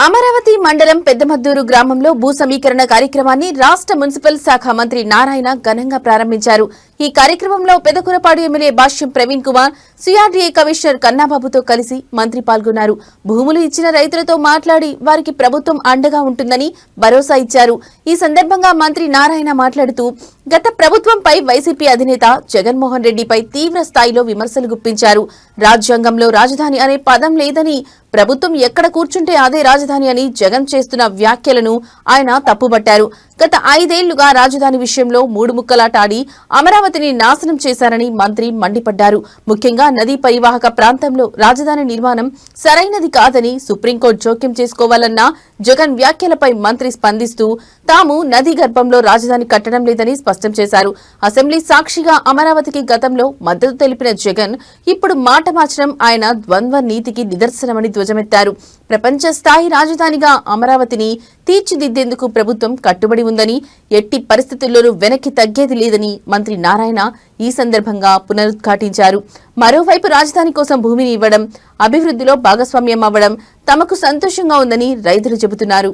అమరావతి మండలం పెద్దమద్దూరు గ్రామంలో భూ సమీకరణ కార్యక్రమాన్ని రాష్ట్ర మున్సిపల్ శాఖ మంత్రి నారాయణ ఘనంగా ప్రారంభించారు. ఈ కార్యక్రమంలో పెదకూరపాడు ఎమ్మెల్యే భాష్యం ప్రవీణ్ కుమార్, సిఆర్డీఏ కమిషనర్ కన్నాబాబుతో కలిసి మంత్రి పాల్గొన్నారు. భూములు ఇచ్చిన రైతులతో మాట్లాడి వారికి ప్రభుత్వం అండగా ఉంటుందని భరోసా ఇచ్చారు. ఈ సందర్భంగా మంత్రి నారాయణ మాట్లాడుతూ గత ప్రభుత్వంపై వైసీపీ అధినేత జగన్మోహన్ రెడ్డిపై తీవ్ర స్థాయిలో విమర్శలు గుప్పించారు. రాజ్యాంగంలో రాజధాని అనే పదం లేదని, ప్రభుత్వం ఎక్కడ కూర్చుంటే అదే రాజధాని అని జగన్ చేస్తున్న వ్యాఖ్యలను ఆయన తప్పుబట్టారు. గత 5 ఏళ్లుగా రాజధాని విషయంలో మూడు ముక్కలాట ఆడి అమరావతిని నాశనం చేశారని మంత్రి మండిపడ్డారు. ముఖ్యంగా నదీ పరివాహక ప్రాంతంలో రాజధాని నిర్మాణం సరైనది కాదని సుప్రీంకోర్టు జోక్యం చేసుకోవాలన్న జగన్ వ్యాఖ్యలపై మంత్రి స్పందిస్తూ తాము నదీ గర్భంలో రాజధాని కట్టడం లేదని స్పష్టం చేశారు. అసెంబ్లీ సాక్షిగా అమరావతికి గతంలో మద్దతు తెలిపిన జగన్ ఇప్పుడు మాట మార్చడం ఆయన ద్వంద్వ నీతికి నిదర్శనమని ధ్వజమెత్తారు. ప్రపంచ స్థాయి రాజధానిగా అమరావతిని తీర్చిదిద్దేందుకు ప్రభుత్వం కట్టుబడి ఉందని, ఎట్టి పరిస్థితుల్లోనూ వెనక్కి తగ్గేది లేదని మంత్రి నారాయణ ఈ సందర్భంగా పునరుద్ఘాటించారు. మరోవైపు రాజధాని కోసం భూమిని ఇవ్వడం, అభివృద్ధిలో భాగస్వామ్యం అవ్వడం తమకు సంతోషంగా ఉందని రైతులు చెబుతున్నారు.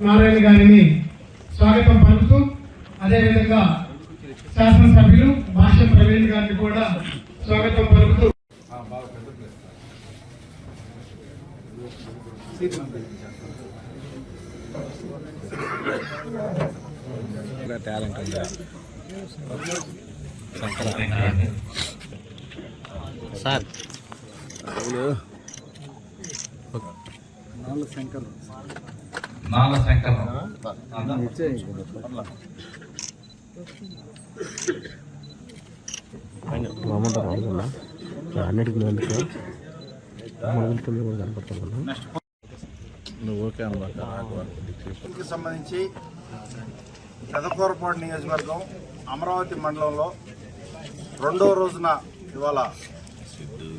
నారాయణ గారిని స్వాగతం పలుకుతూ, అదేవిధంగా శాసనసభ్యులు భాష్యం ప్రవీణ్ గారిని కూడా స్వాగతం పలుకుతూ సార్ నాల శంకర్ సంబంధించి పెదకూరపాడు నియోజకవర్గం అమరావతి మండలంలో రెండో రోజున ఇవాళ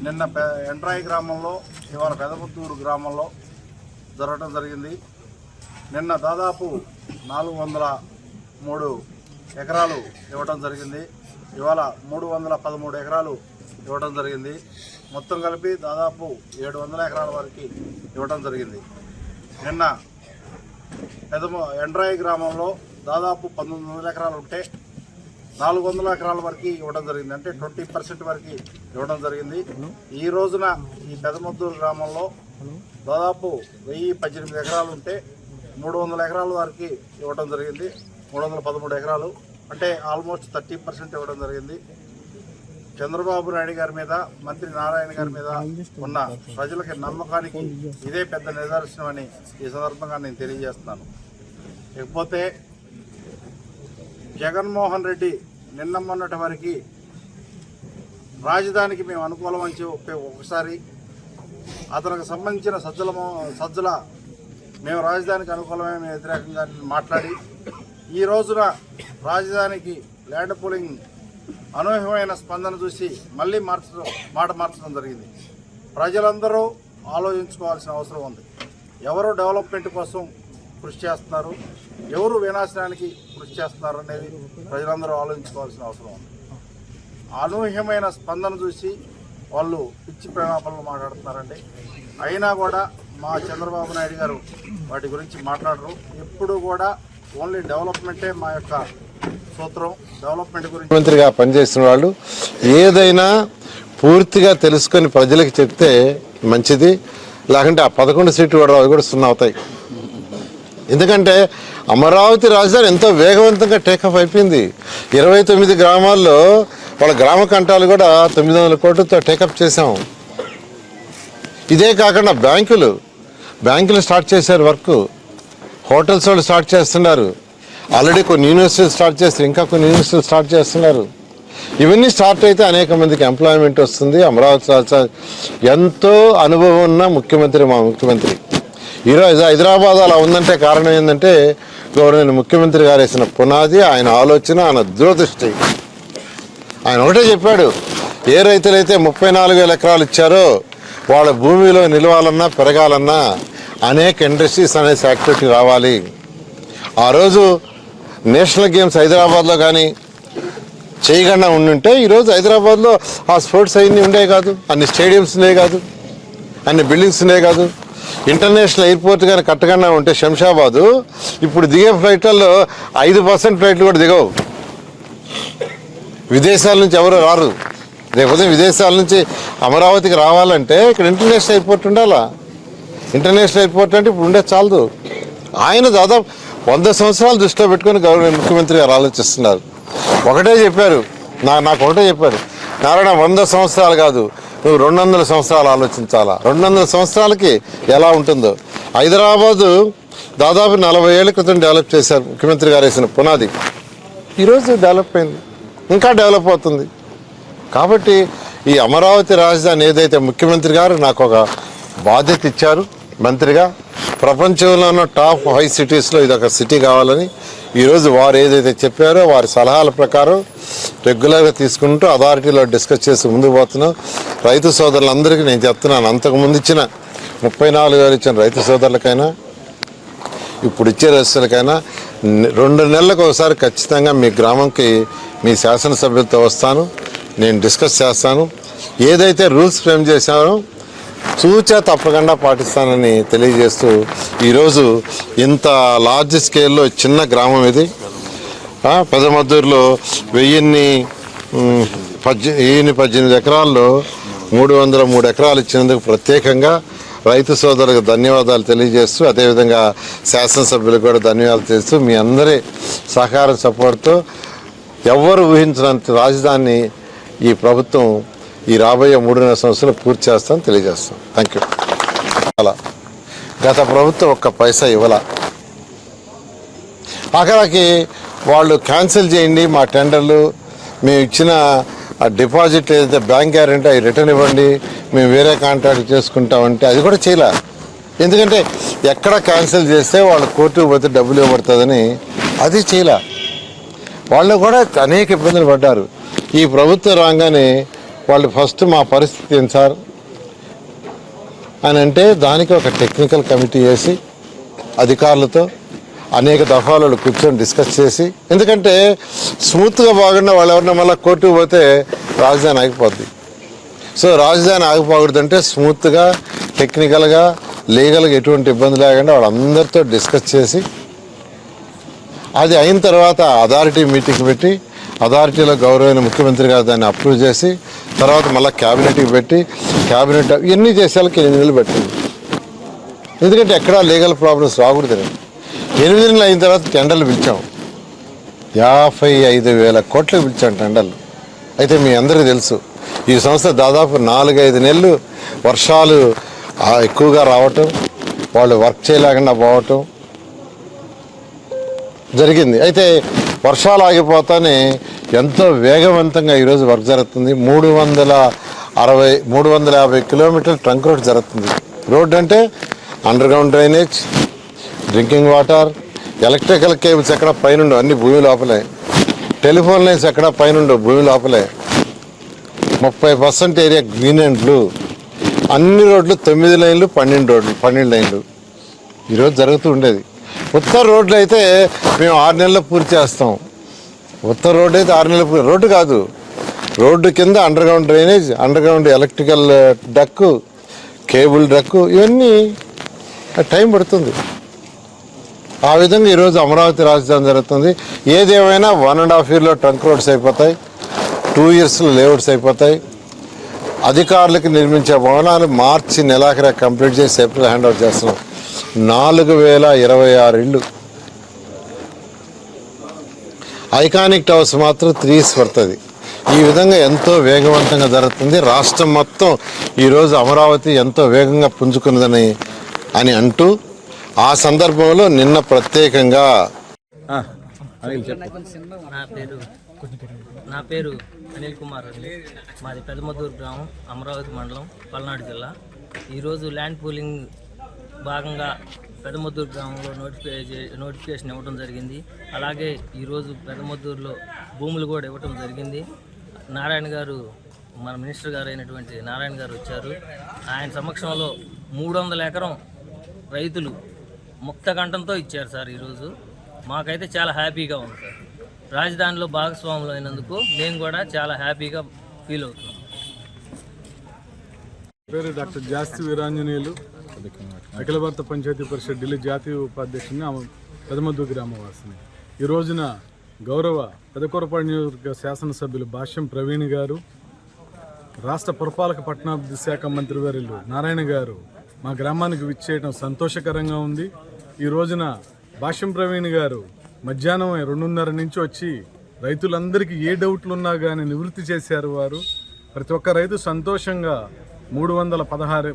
నిన్న ఎంట్రాయి గ్రామంలో, ఇవాళ పెదమద్దూరు గ్రామంలో జరగడం జరిగింది. నిన్న దాదాపు 403 ఎకరాలు ఇవ్వడం జరిగింది. ఇవాళ 313 ఎకరాలు ఇవ్వడం జరిగింది. మొత్తం కలిపి దాదాపు 700 ఎకరాల వరకు ఇవ్వడం జరిగింది. నిన్న ఎండ్రాయి గ్రామంలో దాదాపు 1900 ఎకరాలు ఉంటే 400 ఎకరాల వరకు ఇవ్వడం జరిగింది. అంటే 20% వరకు ఇవ్వడం జరిగింది. ఈ రోజున ఈ పెదమద్దూరు గ్రామంలో దాదాపు 1018 ఎకరాలు ఉంటే 300 ఎకరాల వరకు ఇవ్వడం జరిగింది. 313 ఎకరాలు అంటే ఆల్మోస్ట్ 30% ఇవ్వడం జరిగింది. చంద్రబాబు నాయుడు గారి మీద, మంత్రి నారాయణ గారి మీద ఉన్న ప్రజలకి నమ్మకానికి ఇదే పెద్ద నిదర్శనం అని ఈ సందర్భంగా నేను తెలియజేస్తున్నాను. ఇకపోతే జగన్మోహన్ రెడ్డి నిన్న మొన్నటి వరకు రాజధానికి మేము అనుకూలం అని చెప్పి ఒకసారి అతనికి సంబంధించిన సజ్జల మేము రాజధానికి అనుకూలమే, మేము వ్యతిరేకంగా మాట్లాడి ఈ రోజున రాజధానికి ల్యాండ్ పూలింగ్ అనూహ్యమైన స్పందన చూసి మళ్ళీ మాట మార్చడం జరిగింది. ప్రజలందరూ ఆలోచించుకోవాల్సిన అవసరం ఉంది. ఎవరు డెవలప్మెంట్ కోసం కృషి చేస్తున్నారు, ఎవరు వినాశనానికి కృషి చేస్తున్నారు అనేది ప్రజలందరూ ఆలోచించుకోవాల్సిన అవసరం ఉంది. అనూహ్యమైన స్పందన చూసి వాళ్ళు పిచ్చి ప్రేమాపనలు మాట్లాడుతున్నారండి. అయినా కూడా మా చంద్రబాబు నాయుడు గారు వాటి గురించి మాట్లాడరు. ఎప్పుడు కూడా ఓన్లీ డెవలప్మెంటే మా యొక్క సూత్రం. డెవలప్మెంట్ గురించి ముఖ్యమంత్రిగా పనిచేస్తున్న వాళ్ళు ఏదైనా పూర్తిగా తెలుసుకొని ప్రజలకు చెప్తే మంచిది. లేకుంటే ఆ 11 సీట్లు కూడా అవి కూడా 0 అవుతాయి. ఎందుకంటే అమరావతి రాజధాని ఎంతో వేగవంతంగా టేకఫ్ అయిపోయింది. 29 గ్రామాల్లో వాళ్ళ గ్రామ కంటాలు కూడా 900 కోట్లతో టేకప్ చేసాం. ఇదే కాకుండా బ్యాంకులు స్టార్ట్ చేశారు వర్క్, హోటల్స్ వాళ్ళు స్టార్ట్ చేస్తున్నారు, ఆల్రెడీ కొన్ని యూనివర్సిటీలు స్టార్ట్ చేస్తారు, ఇంకా కొన్ని యూనివర్సిటీలు స్టార్ట్ చేస్తున్నారు. ఇవన్నీ స్టార్ట్ అయితే అనేక మందికి ఎంప్లాయ్మెంట్ వస్తుంది. అమరావతి రాజధాని ఎంతో అనుభవం ఉన్న ముఖ్యమంత్రి మా ముఖ్యమంత్రి. ఈరోజు హైదరాబాద్ అలా ఉందంటే కారణం ఏంటంటే గవర్నమెంట్ ముఖ్యమంత్రి గారు వేసిన పునాది, ఆయన ఆలోచన, ఆయన దూరదృష్టి. ఆయన ఒకటే చెప్పాడు, ఏ రైతులైతే 34,000 ఎకరాలు ఇచ్చారో వాళ్ళ భూమిలో నిలవాలన్నా పెరగాలన్నా అనేక ఇండస్ట్రీస్ అనే యాక్టివిటీ రావాలి. ఆ రోజు నేషనల్ గేమ్స్ హైదరాబాద్లో కానీ చేయకుండా ఉండుంటే ఈరోజు హైదరాబాద్లో ఆ స్పోర్ట్స్ అన్నీ ఉండే కాదు, అన్ని స్టేడియంస్ ఉండే కాదు, అన్ని బిల్డింగ్స్ ఉండే కాదు. ఇంటర్నేషనల్ ఎయిర్పోర్ట్ కానీ కట్టకుండా ఉంటే శంషాబాదు ఇప్పుడు దిగే ఫ్లైట్లలో 5% ఫ్లైట్లు కూడా దిగవు. విదేశాల నుంచి ఎవరు రారు. రేపు విదేశాల నుంచి అమరావతికి రావాలంటే ఇక్కడ ఇంటర్నేషనల్ ఎయిర్పోర్ట్ ఉండాలా. ఇంటర్నేషనల్ ఎయిర్పోర్ట్ అంటే ఇప్పుడు ఉండే చాలదు. ఆయన దాదాపు 100 సంవత్సరాలు దృష్టిలో పెట్టుకొని ముఖ్యమంత్రి గారు ఆలోచిస్తున్నారు. ఒకటే చెప్పారు, నాకు ఒకటే చెప్పారు, నారాయణ 100 సంవత్సరాలు కాదు, నువ్వు 200 సంవత్సరాలు ఆలోచించాలా. 200 సంవత్సరాలకి ఎలా ఉంటుందో. హైదరాబాదు దాదాపు 40 ఏళ్ల క్రితం డెవలప్ చేశారు ముఖ్యమంత్రి గారు వేసిన పునాది. ఈరోజు డెవలప్ అయింది, ఇంకా డెవలప్ అవుతుంది. కాబట్టి ఈ అమరావతి రాజధాని ఏదైతే ముఖ్యమంత్రి గారు నాకు ఒక బాధ్యత ఇచ్చారు మంత్రిగా, ప్రపంచంలో ఉన్న టాప్ 5 సిటీస్లో ఇదొక సిటీ కావాలని ఈరోజు వారు ఏదైతే చెప్పారో వారి సలహాల ప్రకారం రెగ్యులర్గా తీసుకుంటూ అథారిటీలో డిస్కస్ చేసి ముందుకు పోతున్నాం. రైతు సోదరులందరికీ నేను చెప్తున్నాను, అంతకుముందు ఇచ్చిన 34,000 ఇచ్చిన రైతు సోదరులకైనా ఇప్పుడు ఇచ్చే రైతులకైనా 2 నెలలకు ఒకసారి ఖచ్చితంగా మీ గ్రామంకి మీ శాసనసభ్యులతో వస్తాను, నేను డిస్కస్ చేస్తాను. ఏదైతే రూల్స్ ఫ్రేమ్ చేశానో చూచా తప్పకుండా పాటిస్తానని తెలియజేస్తూ ఈరోజు ఇంత లార్జ్ స్కేల్లో చిన్న గ్రామం ఇది. పెదమద్దూరులో 1018 ఎకరాల్లో 303 ఎకరాలు ఇచ్చినందుకు ప్రత్యేకంగా రైతు సోదరులకు ధన్యవాదాలు తెలియజేస్తూ, అదేవిధంగా శాసనసభ్యులకు కూడా ధన్యవాదాలు చేస్తూ మీ అందరి సహకారం సపోర్ట్తో ఎవ్వరు ఊహించినంత రాజధాని ఈ ప్రభుత్వం ఈ రాబోయే 3.5 సంవత్సరాలు పూర్తి చేస్తామని తెలియజేస్తాం. Thank you. అలా గత ప్రభుత్వం ఒక్క పైసా ఇవ్వాల. ఆఖరికి వాళ్ళు క్యాన్సిల్ చేయండి మా టెండర్లు, మేము ఇచ్చిన డిపాజిట్ ఏదైతే బ్యాంక్ గ్యారెంటీ అవి రిటర్న్ ఇవ్వండి, మేము వేరే కాంట్రాక్ట్ చేసుకుంటామంటే అది కూడా చేయలే. ఎందుకంటే ఎక్కడ క్యాన్సిల్ చేస్తే వాళ్ళు కోర్టుకు పోతే డబ్బులు ఇవ్వబడుతుందని అది చేయలే. వాళ్ళు కూడా అనేక ఇబ్బందులు పడ్డారు. ఈ ప్రభుత్వం రాగానే వాళ్ళు ఫస్ట్ మా పరిస్థితి ఏంటి సార్ అని అంటే దానికి ఒక టెక్నికల్ కమిటీ వేసి అధికారులతో అనేక దఫాలు కూర్చొని డిస్కస్ చేసి, ఎందుకంటే స్మూత్గా బాగున్నా వాళ్ళు ఎవరన్నా మళ్ళీ కోర్టుకు పోతే రాజధాని ఆగిపోద్ది. సో రాజధాని ఆగిపోకూడదంటే స్మూత్గా టెక్నికల్గా లీగల్గా ఎటువంటి ఇబ్బంది లేకుండా వాళ్ళందరితో డిస్కస్ చేసి అది అయిన తర్వాత అథారిటీ మీటింగ్ పెట్టి అథారిటీలో గౌరవమైన ముఖ్యమంత్రి గారు దాన్ని అప్రూవ్ చేసి తర్వాత మళ్ళీ క్యాబినెట్కి పెట్టి క్యాబినెట్ ఇవన్నీ చేసేళ్ళకి 8 నెలలు పెట్టింది. ఎందుకంటే ఎక్కడా లీగల్ ప్రాబ్లమ్స్ రాకూడదు. 8 నెలలు అయిన తర్వాత టెండర్లు పిలిచాం. 55,000 కోట్లకు పిలిచాం టెండర్లు. అయితే మీ అందరికీ తెలుసు ఈ సంస్థ దాదాపు 4-5 నెలలు వర్షాలు ఎక్కువగా రావటం, వాళ్ళు వర్క్ చేయలేకుండా పోవటం జరిగింది. అయితే వర్షాలు ఆగిపోతానే ఎంతో వేగవంతంగా ఈరోజు వర్క్ జరుగుతుంది. 350 కిలోమీటర్ల ట్రంక్ రోడ్ జరుగుతుంది. రోడ్ అంటే under ground drainage, drinking water, electrical cables ఎక్కడ పైన అన్ని భూమి లోపలే, టెలిఫోన్ లైన్స్ ఎక్కడ పైన భూమి లోపలే, 30% ఏరియా గ్రీన్ అండ్ బ్లూ, అన్ని రోడ్లు 9 లైన్లు 12 లైన్లు ఈరోజు జరుగుతూ ఉండేది. ఉత్తర రోడ్లు అయితే మేము 6 నెలల్లో పూర్తి చేస్తాం. ఉత్తర రోడ్డు అయితే 6 నెలలు రోడ్డు కాదు, రోడ్డు కింద under ground drainage, under ground electrical duct, cable duct, ఇవన్నీ టైం పడుతుంది. ఆ విధంగా ఈరోజు అమరావతి రాజధాని జరుగుతుంది. ఏదేమైనా 1.5 yearలో ట్రంక్ రోడ్స్ అయిపోతాయి, 2 yearsలో లేఅవుట్స్ అయిపోతాయి. అధికారులకు నిర్మించే భవనాలు మార్చి నెలాఖరు కంప్లీట్ చేసి ఏప్రిల్ హ్యాండ్ ఓవర్ చేస్తున్నాం. 4,026 ఇళ్ళు. ఐకానిక్ టవర్స్ మాత్రం 3 years పడుతుంది. ఈ విధంగా ఎంతో వేగవంతంగా జరుగుతుంది. రాష్ట్రం మొత్తం ఈరోజు అమరావతి ఎంతో వేగంగా పుంజుకున్నదని అంటూ ఆ సందర్భంలో నిన్న ప్రత్యేకంగా నా పేరు అనిల్ కుమార్ అండి. మాది పెదమద్దూరు గ్రామం, అమరావతి మండలం, పల్నాడు జిల్లా. ఈరోజు ల్యాండ్ పూలింగ్ భాగంగా పెదమద్దూరు గ్రామంలో నోటిఫికేషన్ ఇవ్వడం జరిగింది. అలాగే ఈరోజు పెదమద్దూరులో భూములు కూడా ఇవ్వడం జరిగింది. నారాయణ గారు మన మినిస్టర్ గారు అయినటువంటి నారాయణ గారు వచ్చారు. ఆయన సమక్షంలో 300 ఎకరం రైతులు ముక్త కంఠంతో ఇచ్చారు సార్. ఈరోజు మాకైతే చాలా హ్యాపీగా ఉంది సార్. రాజధానిలో భాగస్వాములు అయినందుకు మేము కూడా చాలా హ్యాపీగా ఫీల్ అవుతున్నాం. పేరు డాక్టర్ జాస్తి వీరాంజనేయులు, అఖిల భారత పంచాయతీ పరిషత్ ఢిల్లీ జాతీయ ఉపాధ్యక్షుని, పెదమద్దు గ్రామవాసిని. ఈ రోజున గౌరవ పెదకూరపాడు నియోజకవర్గ శాసనసభ్యులు భాష్యం ప్రవీణ్ గారు, రాష్ట్ర పురపాలక పట్టణాభివృద్ధి శాఖ మంత్రివర్యులు నారాయణ గారు మా గ్రామానికి విచ్చేయడం సంతోషకరంగా ఉంది. ఈ రోజున భాష్యం ప్రవీణ్ గారు మధ్యాహ్నం 2:30 నుంచి వచ్చి రైతులందరికీ ఏ డౌట్లు ఉన్నా కానీ నివృత్తి చేశారు. వారు ప్రతి ఒక్క రైతు సంతోషంగా 313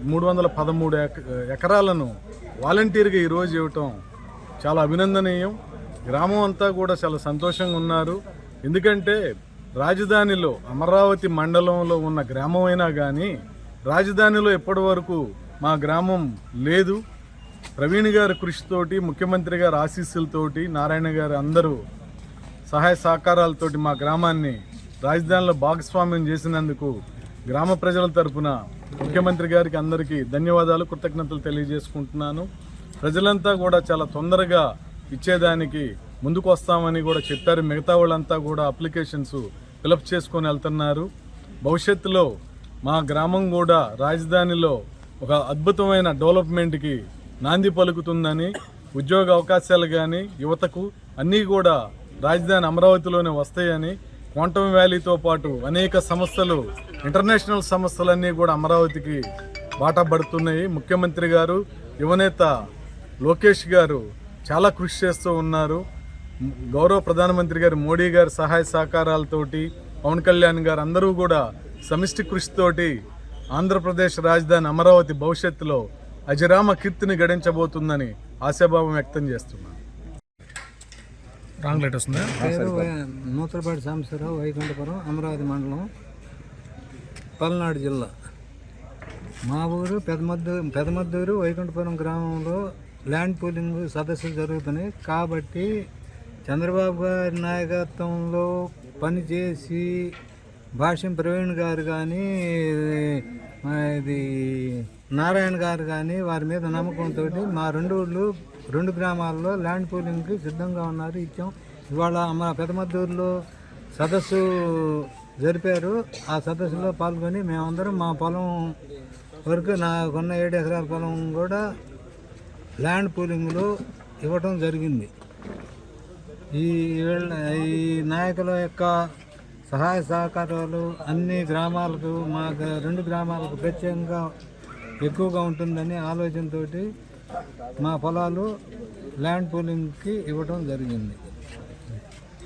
ఎకరాలను వాలంటీర్గా ఈరోజు ఇవ్వటం చాలా అభినందనీయం. గ్రామం అంతా కూడా చాలా సంతోషంగా ఉన్నారు. ఎందుకంటే రాజధానిలో అమరావతి మండలంలో ఉన్న గ్రామం అయినా కానీ రాజధానిలో ఎప్పటి వరకు మా గ్రామం లేదు. ప్రవీణ్ గారి కృషితోటి, ముఖ్యమంత్రి గారి ఆశీస్సులతోటి, నారాయణ గారు అందరూ సహాయ సహకారాలతోటి మా గ్రామాన్ని రాజధానిలో భాగస్వామ్యం చేసినందుకు గ్రామ ప్రజల తరపున ముఖ్యమంత్రి గారికి అందరికీ ధన్యవాదాలు, కృతజ్ఞతలు తెలియజేసుకుంటున్నాను. ప్రజలంతా కూడా చాలా తొందరగా ఇచ్చేదానికి ముందుకు వస్తామని కూడా చెప్పారు. మిగతా వాళ్ళంతా కూడా అప్లికేషన్స్ ఫిలప్ చేసుకొని వెళ్తున్నారు. భవిష్యత్తులో మా గ్రామం కూడా రాజధానిలో ఒక అద్భుతమైన డెవలప్మెంట్కి నాంది పలుకుతుందని, ఉద్యోగ అవకాశాలు కానీ యువతకు అన్నీ కూడా రాజధాని అమరావతిలోనే వస్తాయని, క్వాంటమ్ వ్యాలీతో పాటు అనేక సంస్థలు, ఇంటర్నేషనల్ సంస్థలన్నీ కూడా అమరావతికి బాటా పడుతున్నాయి. ముఖ్యమంత్రి గారు, యువనేత లోకేష్ గారు చాలా కృషి చేస్తూ ఉన్నారు. గౌరవ ప్రధానమంత్రి గారు మోడీ గారి సహాయ సహకారాలతోటి, పవన్ కళ్యాణ్ గారు అందరూ కూడా సమిష్టి కృషితోటి ఆంధ్రప్రదేశ్ రాజధాని అమరావతి భవిష్యత్తులో అజరామ కీర్తిని గడించబోతుందని ఆశాభావం వ్యక్తం చేస్తున్నాను. పేరు నూతలపాటి సాంబశివరావు, వైకుంఠపురం, అమరావతి మండలం, పల్నాడు జిల్లా. మా ఊరు పెదమద్దూరు వైకుంఠపురం గ్రామంలో ల్యాండ్ పూలింగ్ సదస్సులు జరుగుతున్నాయి. కాబట్టి చంద్రబాబు గారి నాయకత్వంలో పనిచేసి భాష్యం ప్రవీణ్ గారు కానీ, ఇది నారాయణ గారు కానీ వారి మీద నమ్మకంతో మా రెండు గ్రామాల్లో ల్యాండ్ పూలింగ్కి సిద్ధంగా ఉన్నారు. ఇచ్చాం. ఇవాళ మా పెదమద్దూరులో సదస్సు జరిపారు. ఆ సదస్సులో పాల్గొని మేమందరం మా పొలం వరకు నాకున్న 7 ఎకరాల పొలం కూడా ల్యాండ్ పూలింగ్లో ఇవ్వటం జరిగింది. ఈ నాయకుల యొక్క సహాయ సహకారాలు అన్ని గ్రామాలకు, మా 2 గ్రామాలకు ప్రత్యేకంగా ఎక్కువగా ఉంటుందని ఆలోచనతోటి మా పొలాలు ల్యాండ్ పూలింగ్కి ఇవ్వడం జరిగింది.